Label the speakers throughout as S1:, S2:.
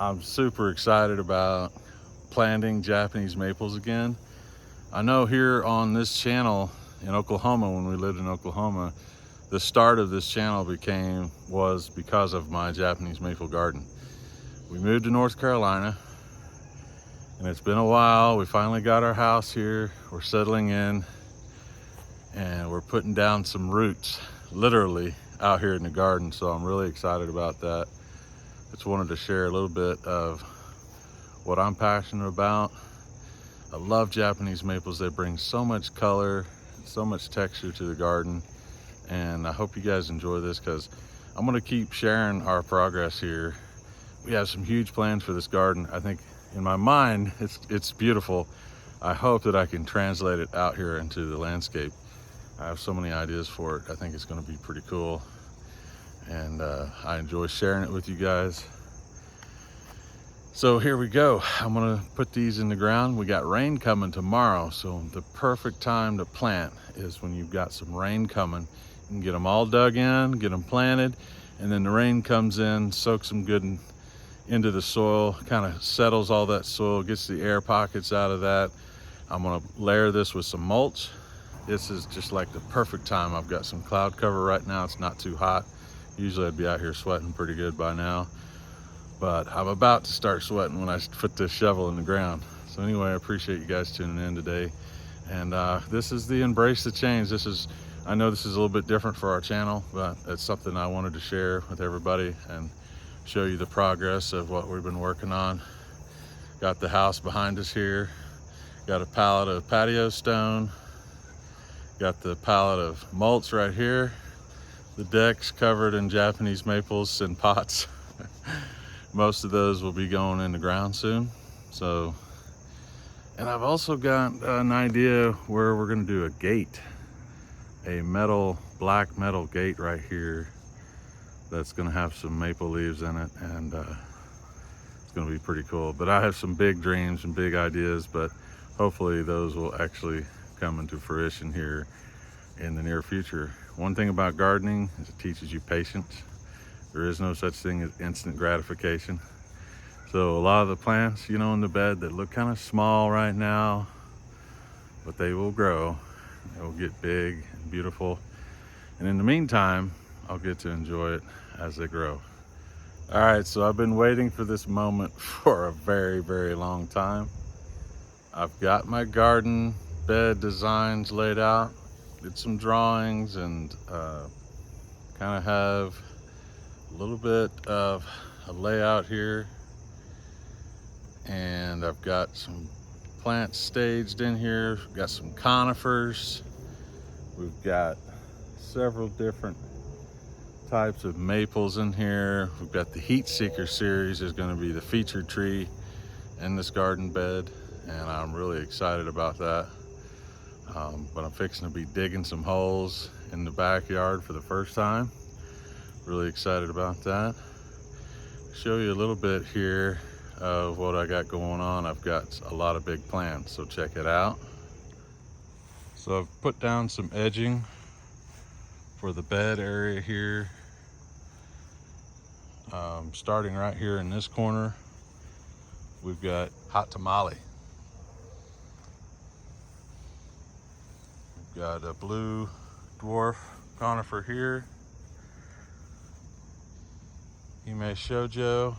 S1: I'm super excited about planting Japanese maples again. I know here on this channel in Oklahoma, when we lived in Oklahoma, the start of this channel was because of my Japanese maple garden. We moved to North Carolina and it's been a while. We finally got our house here. We're settling in and we're putting down some roots, literally out here in the garden. So I'm really excited about that. Just wanted to share a little bit of what I'm passionate about. I love Japanese maples. They bring so much color, so much texture to the garden. And I hope you guys enjoy this because I'm gonna keep sharing our progress here. We have some huge plans for this garden. I think in my mind, it's beautiful. I hope that I can translate it out here into the landscape. I have so many ideas for it. I think it's gonna be pretty cool. And I enjoy sharing it with you guys. So here we go. I'm gonna put these in the ground. We got rain coming tomorrow, so the perfect time to plant is when you've got some rain coming. You can get them all dug in, get them planted, and then the rain comes in, soaks them good into the soil, kind of settles all that soil, gets the air pockets out of that. I'm gonna layer this with some mulch. This is just like the perfect time. I've got some cloud cover right now. It's not too hot. Usually I'd be out here sweating pretty good by now, but I'm about to start sweating when I put this shovel in the ground. So anyway, I appreciate you guys tuning in today. And this is the Embrace the Change. I know this is a little bit different for our channel, but it's something I wanted to share with everybody and show you the progress of what we've been working on. Got the house behind us here. Got a pallet of patio stone. Got the pallet of mulch right here. The deck's covered in Japanese maples and pots. Most of those will be going in the ground soon. So, and I've also got an idea where we're gonna do a gate, a black metal gate right here that's gonna have some maple leaves in it, and it's gonna be pretty cool. But I have some big dreams and big ideas, but hopefully those will actually come into fruition here in the near future. One thing about gardening is it teaches you patience. There is no such thing as instant gratification. So a lot of the plants, in the bed that look kind of small right now, but they will grow. They will get big and beautiful. And in the meantime, I'll get to enjoy it as they grow. All right, so I've been waiting for this moment for a very, very long time. I've got my garden bed designs laid out. Did some drawings and kind of have a little bit of a layout here. And I've got some plants staged in here. We've got some conifers. We've got several different types of maples in here. We've got the Heat Seeker series is going to be the featured tree in this garden bed, and I'm really excited about that. But I'm fixing to be digging some holes in the backyard for the first time. Really excited about that. Show you a little bit here of what I got going on. I've got a lot of big plans, so check it out. So I've put down some edging for the bed area here. Starting right here in this corner, we've got hot tamale. We've got a blue dwarf conifer here. Hime Shoujo.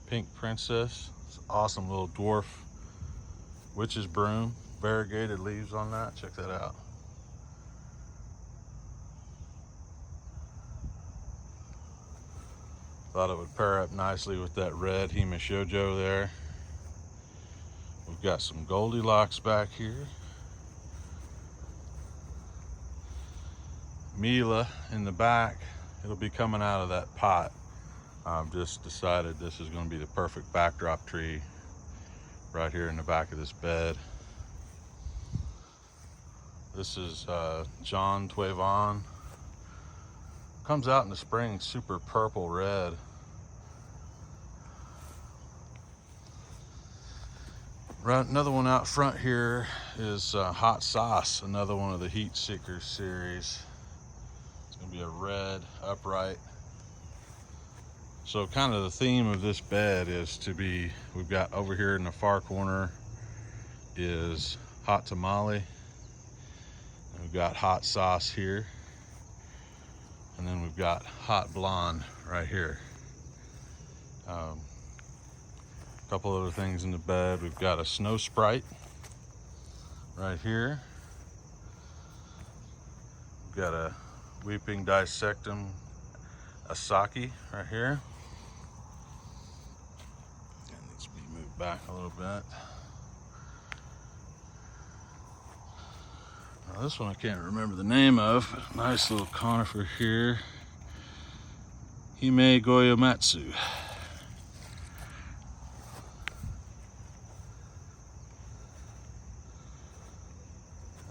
S1: Pink Princess. It's an awesome little dwarf witch's broom. Variegated leaves on that. Check that out. Thought it would pair up nicely with that red Hime Shoujo there. We've got some Goldilocks back here. Mila in the back. It'll be coming out of that pot. I've just decided this is going to be the perfect backdrop tree right here in the back of this bed. This is John Tuevon. Comes out in the spring super purple red. Right, another one out front here is Hot Sauce, another one of the Heat Seeker series. It's gonna be a red upright. So kind of the theme of this bed is to be, we've got over here in the far corner is hot tamale. And we've got hot sauce here. And then we've got hot blonde right here. A couple other things in the bed. We've got a snow sprite right here. We've got a weeping dissectum asaki right here. That needs to be moved back a little bit. Now this one I can't remember the name of, but nice little conifer here. Hime Goyomatsu.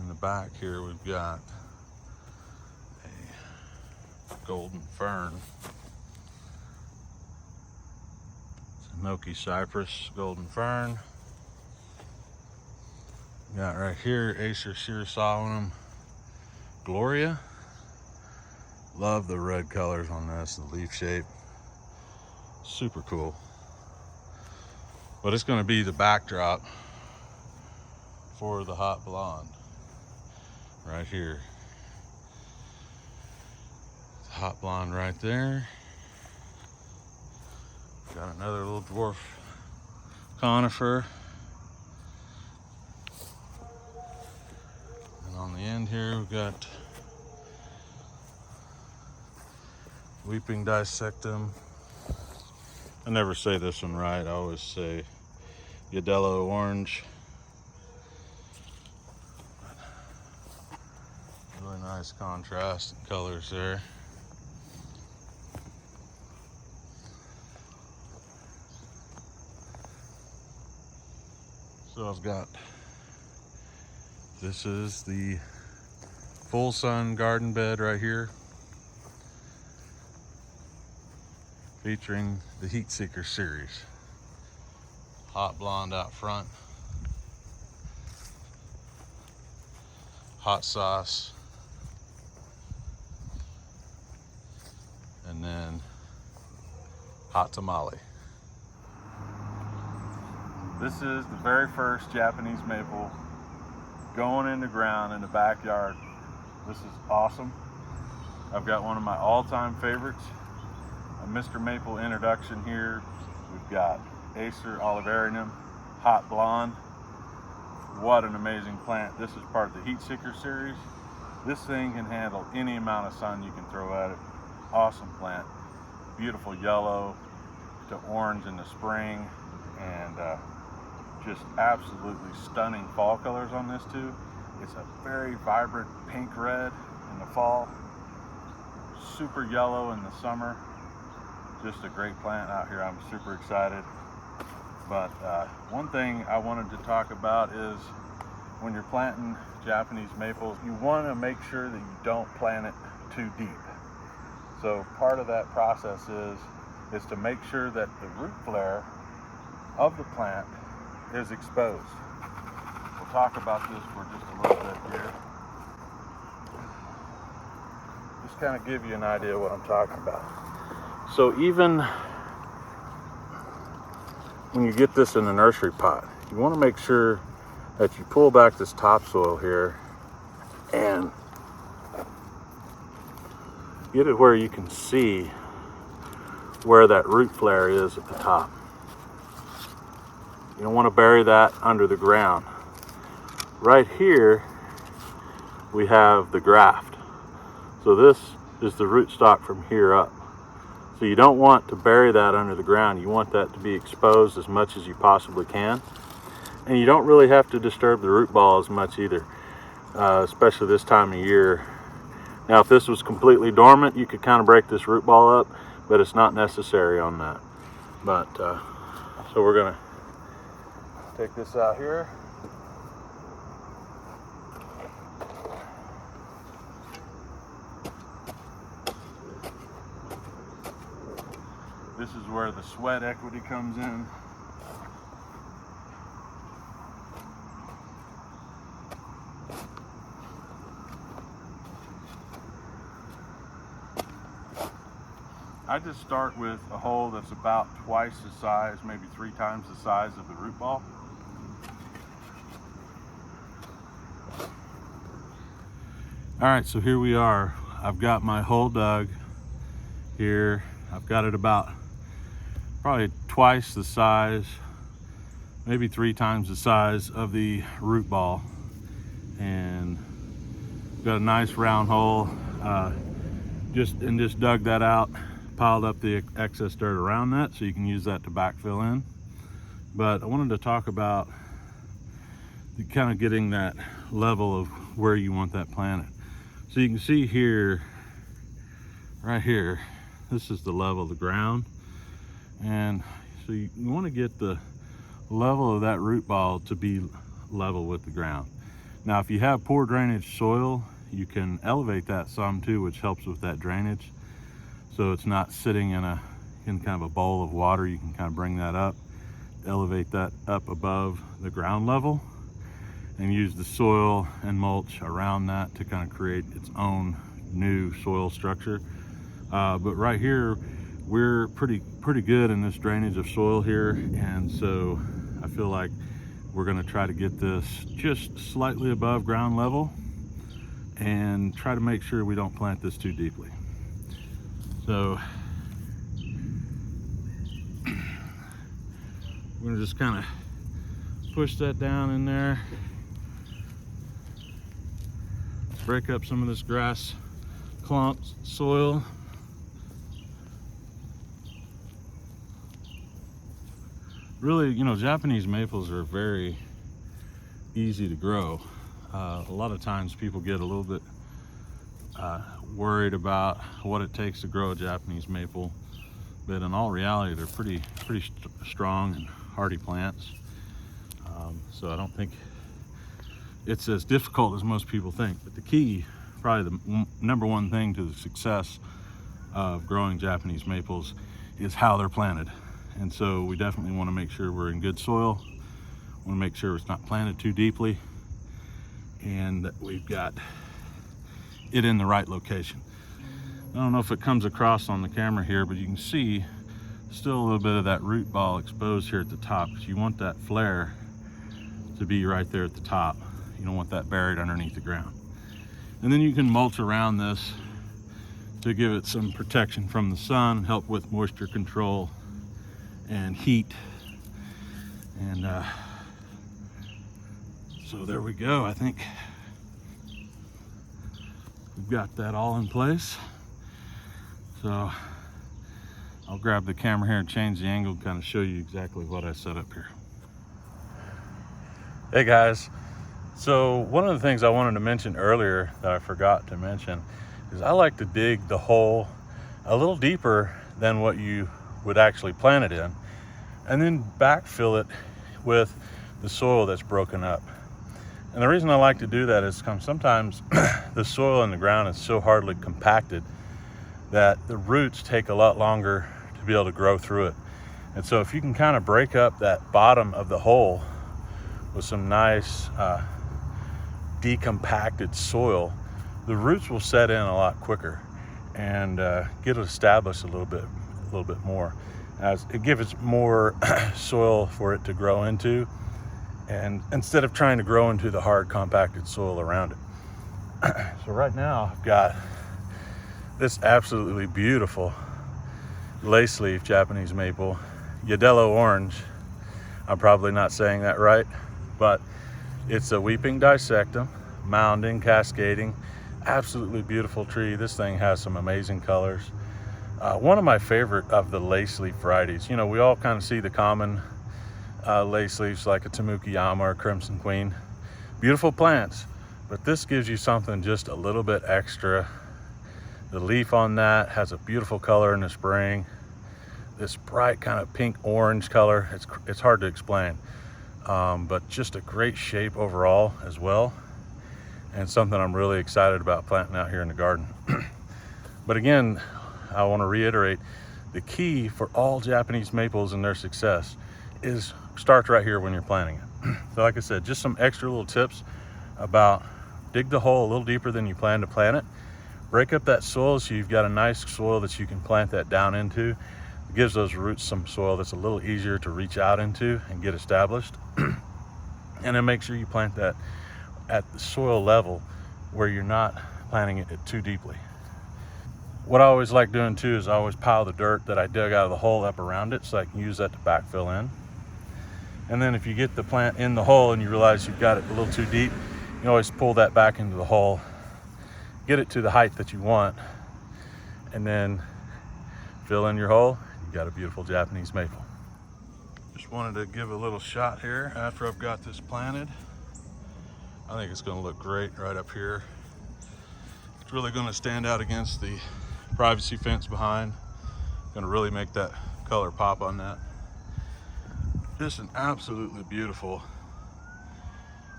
S1: In the back here we've got a golden fern. Sanoki cypress, golden fern. We got right here Acer Sirisolinum Gloria. Love the red colors on this, the leaf shape. Super cool. But it's going to be the backdrop for the hot blonde right here. Hot blonde right there. Got another little dwarf conifer. And on the end here we've got weeping dissectum. I never say this one right. I always say Yadello orange. Really nice contrast in colors there. So I've got, this is the full sun garden bed right here, featuring the Heat Seeker series. Hot blonde out front, hot sauce, and then hot tamale. This is the very first Japanese maple going in the ground in the backyard. This is awesome. I've got one of my all-time favorites, a Mr. Maple introduction here. We've got Acer olivarianum, hot blonde. What an amazing plant. This is part of the Heat Seeker series. This thing can handle any amount of sun you can throw at it. Awesome plant. Beautiful yellow to orange in the spring, and just absolutely stunning fall colors on this too. It's a very vibrant pink red in the fall, super yellow in the summer. Just a great plant out here. I'm super excited. But one thing I wanted to talk about is when you're planting Japanese maples, you want to make sure that you don't plant it too deep. So part of that process is to make sure that the root flare of the plant is exposed. We'll talk about this for just a little bit here. Just kind of give you an idea of what I'm talking about. So even when you get this in a nursery pot, you want to make sure that you pull back this topsoil here and get it where you can see where that root flare is at the top. You don't want to bury that under the ground. Right here we have the graft. So this is the rootstock from here up. So you don't want to bury that under the ground. You want that to be exposed as much as you possibly can. And you don't really have to disturb the root ball as much either, especially this time of year. Now if this was completely dormant, you could kind of break this root ball up, but it's not necessary on that. But so we're gonna take this out here. This is where the sweat equity comes in. I just start with a hole that's about twice the size, maybe 3 times the size of the root ball. All right, so here we are. I've got my hole dug here. I've got it about probably twice the size, maybe 3 times the size of the root ball. And got a nice round hole. Just dug that out, piled up the excess dirt around that so you can use that to backfill in. But I wanted to talk about kind of getting that level of where you want that planted. So you can see here, right here, this is the level of the ground. And so you want to get the level of that root ball to be level with the ground. Now, if you have poor drainage soil, you can elevate that some too, which helps with that drainage. So it's not sitting in kind of a bowl of water. You can kind of bring that up, elevate that up above the ground level, and use the soil and mulch around that to kind of create its own new soil structure. But right here, we're pretty good in this drainage of soil here, and so I feel like we're going to try to get this just slightly above ground level and try to make sure we don't plant this too deeply. So we're going to just kind of push that down in there, break up some of this grass clumps soil. Really, you know, Japanese maples are very easy to grow. A lot of times people get a little bit worried about what it takes to grow a Japanese maple, but in all reality, they're pretty strong and hardy plants. So I don't think it's as difficult as most people think. But the key, probably the number one thing to the success of growing Japanese maples is how they're planted. And so we definitely want to make sure we're in good soil. We want to make sure it's not planted too deeply, and that we've got it in the right location. I don't know if it comes across on the camera here, but you can see still a little bit of that root ball exposed here at the top, because you want that flare to be right there at the top. You don't want that buried underneath the ground. And then you can mulch around this to give it some protection from the sun, help with moisture control and heat. And so there we go. I think we've got that all in place. So I'll grab the camera here and change the angle, kind of show you exactly what I set up here. Hey guys, so one of the things I wanted to mention earlier that I forgot to mention is I like to dig the hole a little deeper than what you would actually plant it in, and then backfill it with the soil that's broken up. And the reason I like to do that is sometimes the soil in the ground is so hardly compacted that the roots take a lot longer to be able to grow through it. And so if you can kind of break up that bottom of the hole with some nice decompacted soil, the roots will set in a lot quicker and get established a little bit more, as it gives more soil for it to grow into, and instead of trying to grow into the hard compacted soil around it. So right now I've got this absolutely beautiful lace leaf Japanese maple, Yadello orange. I'm probably not saying that right, but it's a weeping dissectum, mounding, cascading, absolutely beautiful tree. This thing has some amazing colors. One of my favorite of the lace leaf varieties. You know, we all kind of see the common lace leaves like a Tamukiyama or Crimson Queen. Beautiful plants, but this gives you something just a little bit extra. The leaf on that has a beautiful color in the spring. This bright kind of pink orange color. It's hard to explain, but just a great shape overall as well, and something I'm really excited about planting out here in the garden. But again, I want to reiterate, the key for all Japanese maples and their success is start right here when you're planting it. So like I said, just some extra little tips about dig the hole a little deeper than you plan to plant it, break up that soil so you've got a nice soil that you can plant that down into. It gives those roots some soil that's a little easier to reach out into and get established. And then make sure you plant that at the soil level where you're not planting it too deeply. What I always like doing too is I always pile the dirt that I dug out of the hole up around it so I can use that to backfill in. And then if you get the plant in the hole and you realize you've got it a little too deep, you can always pull that back into the hole, get it to the height that you want, and then fill in your hole. You got a beautiful Japanese maple. Just wanted to give a little shot here after I've got this planted. I think it's going to look great right up here. It's really going to stand out against the privacy fence behind. Going to really make that color pop on that. Just an absolutely beautiful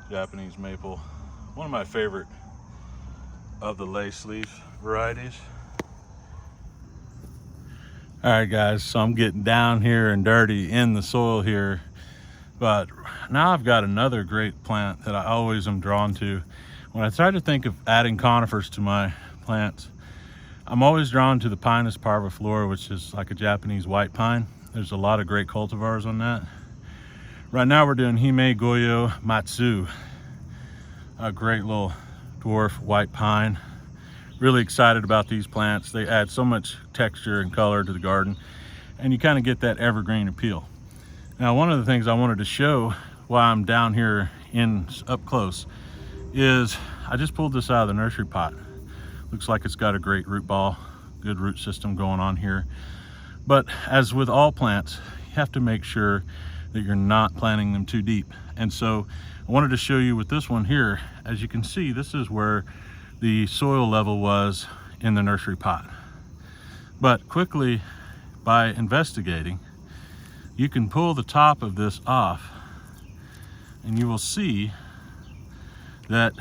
S1: Japanese maple. One of my favorite of the lace leaf varieties. All right guys, so I'm getting down here and dirty in the soil here, but now I've got another great plant that I always am drawn to. When I try to think of adding conifers to my plants, I'm always drawn to the Pinus parviflora, which is like a Japanese white pine. There's a lot of great cultivars on that. Right now we're doing Hime Goyo Matsu, a great little dwarf white pine. Really excited about these plants. They add so much texture and color to the garden, and you kind of get that evergreen appeal. Now, one of the things I wanted to show while I'm down here up close is I just pulled this out of the nursery pot. Looks like it's got a great root ball, good root system going on here. But as with all plants, you have to make sure that you're not planting them too deep. And so I wanted to show you with this one here. As you can see, this is where the soil level was in the nursery pot. But quickly, by investigating, you can pull the top of this off and you will see that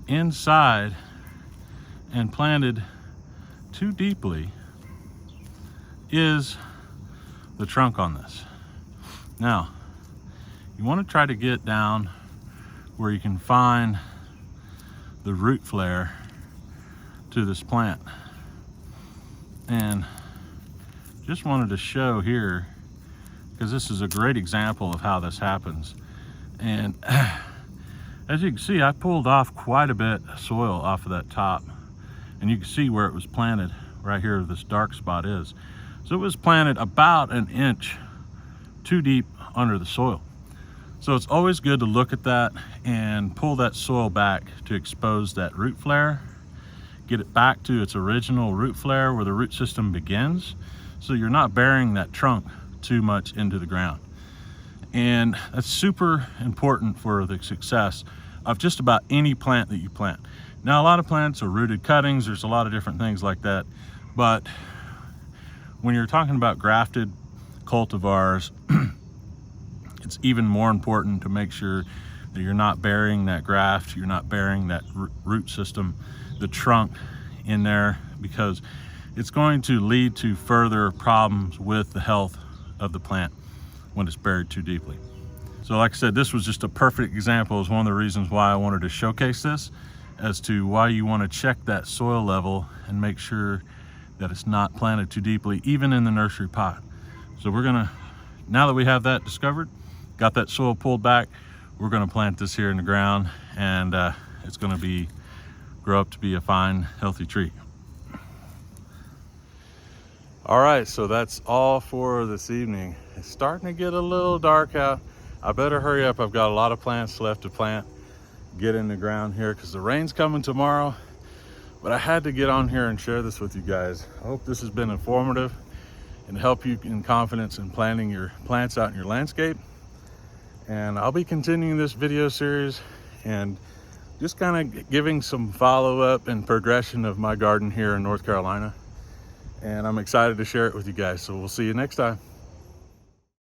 S1: inside and planted too deeply is the trunk on this. Now, you want to try to get down where you can find the root flare to this plant. And just wanted to show here, because this is a great example of how this happens. And as you can see, I pulled off quite a bit of soil off of that top, and you can see where it was planted right here, this dark spot is. So it was planted about an inch too deep under the soil. So it's always good to look at that and pull that soil back to expose that root flare, get it back to its original root flare where the root system begins, so you're not burying that trunk too much into the ground. And that's super important for the success of just about any plant that you plant. Now, a lot of plants are rooted cuttings, there's a lot of different things like that, but when you're talking about grafted cultivars, it's even more important to make sure that you're not burying that graft, you're not burying that root system, the trunk in there, because it's going to lead to further problems with the health of the plant when it's buried too deeply. So like I said, this was just a perfect example. Is one of the reasons why I wanted to showcase this, as to why you want to check that soil level and make sure that it's not planted too deeply, even in the nursery pot. So we're gonna, now that we have that discovered, got that soil pulled back, we're gonna plant this here in the ground, and it's gonna grow up to be a fine, healthy tree. All right, so that's all for this evening. It's starting to get a little dark out. I better hurry up. I've got a lot of plants left to plant, get in the ground here, because the rain's coming tomorrow. But I had to get on here and share this with you guys. I hope this has been informative and help you in confidence in planting your plants out in your landscape. And I'll be continuing this video series and just kind of giving some follow-up and progression of my garden here in North Carolina. And I'm excited to share it with you guys. So we'll see you next time.